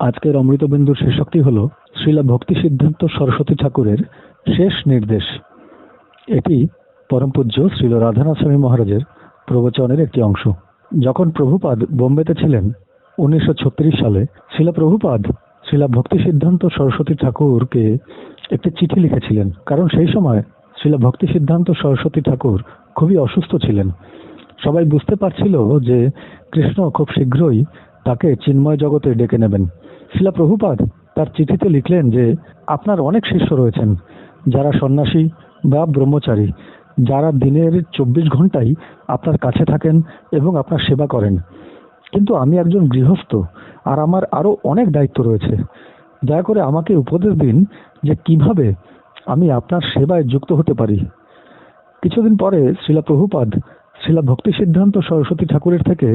আজকের অমৃতবিন্দুর শীর্ষকটি হল শ্রীলা ভক্তি সিদ্ধান্ত সরস্বতী ঠাকুরের শেষ নির্দেশ। এটি পরম পূজ্য শ্রীল রাধানাথ স্বামী মহারাজের প্রবচনের একটি অংশ। যখন প্রভুপাদ বোম্বেতে ছিলেন 1936 সালে, শ্রীলা প্রভুপাদ শ্রীলা ভক্তি সিদ্ধান্ত সরস্বতী ঠাকুরকে একটি চিঠি লিখেছিলেন, কারণ সেই সময় শ্রীলা ভক্তি সিদ্ধান্ত সরস্বতী ঠাকুর খুবই অসুস্থ ছিলেন। সবাই বুঝতে পারছিল যে কৃষ্ণ খুব শীঘ্রই তাকে চিন্ময় জগতে ডেকে নেবেন। শ্রীলা প্রভুপাদ তার চিঠিতে লিখলেন যে আপনার অনেক শিষ্য রয়েছেন যারা সন্ন্যাসী বা ব্রহ্মচারী, যারা দিনের 24 ঘন্টাই আপনার কাছে থাকেন এবং আপনার সেবা করেন, কিন্তু আমি একজন গৃহস্থ আর আমার আরো অনেক দায়িত্ব রয়েছে। দয়া করে আমাকে উপদেশ দিন যে কিভাবে আমি আপনার সেবায় যুক্ত হতে পারি। কিছুদিন পরে শ্রীলা প্রভুপাদ শ্রীলা ভক্তি সিদ্ধান্ত সরস্বতী ঠাকুরের থেকে,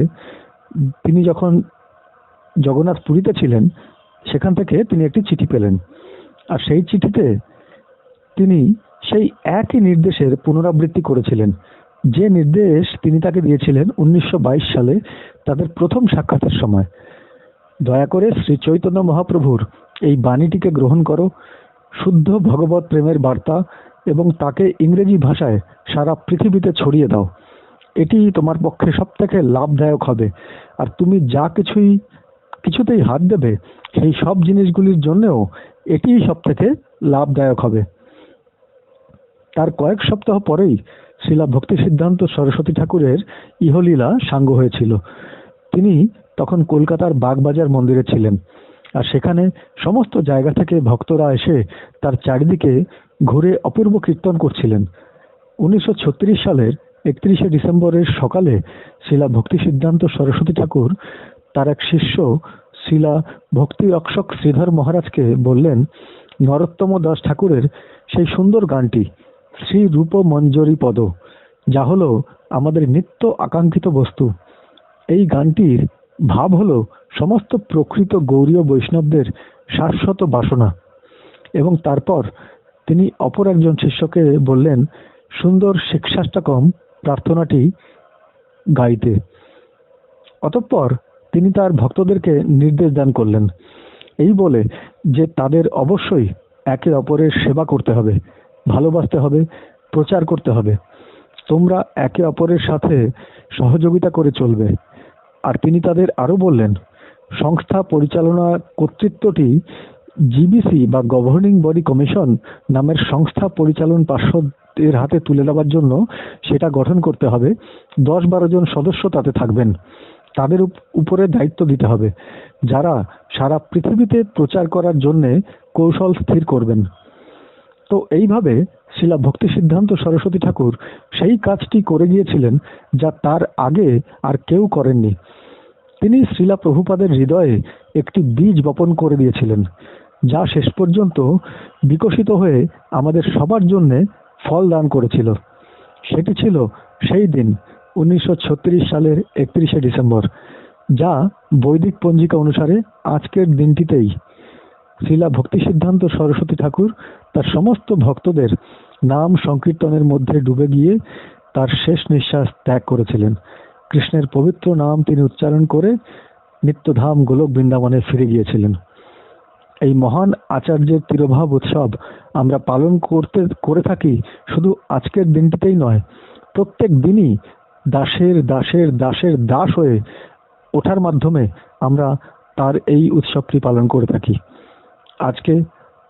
তিনি যখন জগন্নাথ পুরীতে ছিলেন, সেখান থেকে তিনি একটি চিঠি পেলেন। আর সেই চিঠিতে তিনি সেই একই নির্দেশের পুনরাবৃত্তি করেছিলেন, যে নির্দেশ তিনি তাকে দিয়েছিলেন 1922 সালে তাদের প্রথম সাক্ষাতের সময়। দয়া করে শ্রী চৈতন্য মহাপ্রভুর এই বাণীটিকে গ্রহণ করো, শুদ্ধ ভগবত প্রেমের বার্তা, এবং তাকে ইংরেজি ভাষায় সারা পৃথিবীতে ছড়িয়ে দাও। এটি তোমার পক্ষে সবথেকে লাভদায়ক হবে, আর তুমি যা কিছুতেই হাত দেবে সেই সব জিনিসগুলির জন্যও এটিই সবথেকে লাভদায়ক হবে। তার কয়েক সপ্তাহ পরেই শ্রীলা ভক্তি সিদ্ধান্ত সরস্বতী ঠাকুরের ইহলীলা সাঙ্গ হয়েছিল। তিনি তখন কলকাতার বাগবাজার মন্দিরে ছিলেন, আর সেখানে সমস্ত জায়গা থেকে ভক্তরা এসে তার চারিদিকে ঘুরে অপূর্ব কীর্তন করছিলেন। 1936 সালের 31শে ডিসেম্বরের সকালে শ্রীলা ভক্তি সিদ্ধান্ত সরস্বতী ঠাকুর তার এক শিষ্য শ্রীলা ভক্তি রক্ষক শ্রীধর মহারাজকে বললেন, নরোত্তম দাস ঠাকুরের সেই সুন্দর গানটি শ্রী রূপ মঞ্জরি পদ, যা হলো আমাদের নিত্য আকাঙ্ক্ষিত বস্তু, এই গানটির ভাব হলো সমস্ত প্রকৃত গৌরীয় বৈষ্ণবদের শাশ্বত বাসনা। এবং তারপর তিনি অপর একজন শিষ্যকে বললেন সুন্দর শিক্ষাষ্টকম প্রার্থনাটি গাইতে। অতঃপর তিনি তার ভক্তদেরকে নির্দেশ দান করলেন, এই বলে যে তাদের অবশ্যই একে অপরের সেবা করতে হবে, ভালোবাসতে হবে, প্রচার করতে হবে। তোমরা একে অপরের সাথে সহযোগিতা করে চলবে। আর তিনি তাদের আরো বললেন, সংস্থা পরিচালনা কর্তৃত্বটি জিবিসি বা গভর্নিং বডি কমিশন নামের সংস্থা পরিচালন পার্ষদের হাতে তুলে দেওয়ার জন্য সেটা গঠন করতে হবে। 10-12 জন সদস্য তাতে থাকবেন। তাদের উপরে দায়িত্ব দিতে হবে, যারা সারা পৃথিবীতে প্রচার করার জন্য কৌশল স্থির করবেন। তো এইভাবে শ্রীলা ভক্তি সিদ্ধান্ত সরস্বতী ঠাকুর সেই কাজটি করে গিয়েছিলেন যা তার আগে আর কেউ করেননি। তিনি শ্রীলা প্রভুপাদের হৃদয়ে একটি বীজ বপন করে দিয়েছিলেন, যা শেষ পর্যন্ত বিকশিত হয়ে আমাদের সবার জন্যে ফল দান করেছিল। সেটি ছিল সেই দিন 1936 সালের 31শে ডিসেম্বর, যা বৈদিক পঞ্জিকা অনুসারে আজকের দিনটিতেই শ্রীলা ভক্তি সিদ্ধান্ত সরস্বতী ঠাকুর তার সমস্ত ভক্তদের নাম সংকীর্তনের মধ্যে ডুবে গিয়ে তার শেষ নিঃশ্বাস ত্যাগ করেছিলেন। কৃষ্ণের পবিত্র নাম তিনি উচ্চারণ করে নিত্যধাম গোলক বৃন্দাবনে ফিরে গিয়েছিলেন। এই মহান আচার্যের তিরোভাব উৎসব আমরা পালন করে থাকি শুধু আজকের দিনটিতেই নয়, প্রত্যেক দিনই দাসের দাসের দাসের দাস হয়ে ওঠার মাধ্যমে আমরা তার এই উৎসবটি পালন করে থাকি। আজকে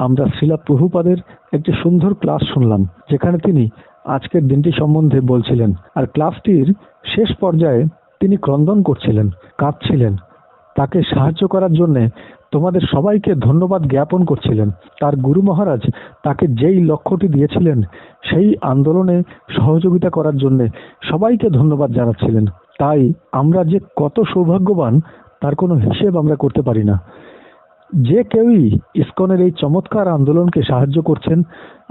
আমরা শ্রীলা প্রভুপাদের একটি সুন্দর ক্লাস শুনলাম, যেখানে তিনি আজকের দিনটি সম্বন্ধে বলছিলেন। আর ক্লাসটির শেষ পর্যায়ে তিনি ক্রন্দন করছিলেন, কাঁদছিলেন, তাকে সাহায্য করার জন্যে তোমাদের সবাইকে ধন্যবাদ জ্ঞাপন করছিলেন। তার গুরু মহারাজ তাকে যেই লক্ষ্যটি দিয়েছিলেন সেই আন্দোলনে সহযোগিতা করার জন্যে সবাইকে ধন্যবাদ জানাচ্ছিলেন। তাই আমরা যে কত সৌভাগ্যবান তার কোনো হিসেব আমরা করতে পারি না। যে কেউই ইসকনের এই চমৎকার আন্দোলনকে সাহায্য করছেন,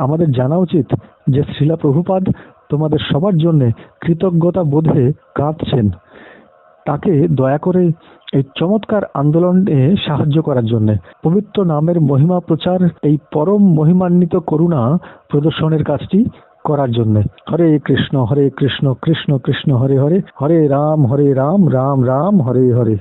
আমাদের জানা উচিত যে শ্রীলা প্রভুপাদ তোমাদের সবার জন্য কৃতজ্ঞতা বোধে কাঁদছেন, তাকে দয়া করে এই চমৎকার আন্দোলনে সাহায্য করার জন্য, পবিত্র নামের মহিমা প্রচার, এই পরম মহিমান্বিত করুণা প্রদর্শনের কাজটি করার জন্য। হরে কৃষ্ণ কৃষ্ণ কৃষ্ণ হরে হরে, হরে রাম রাম রাম হরে হরে।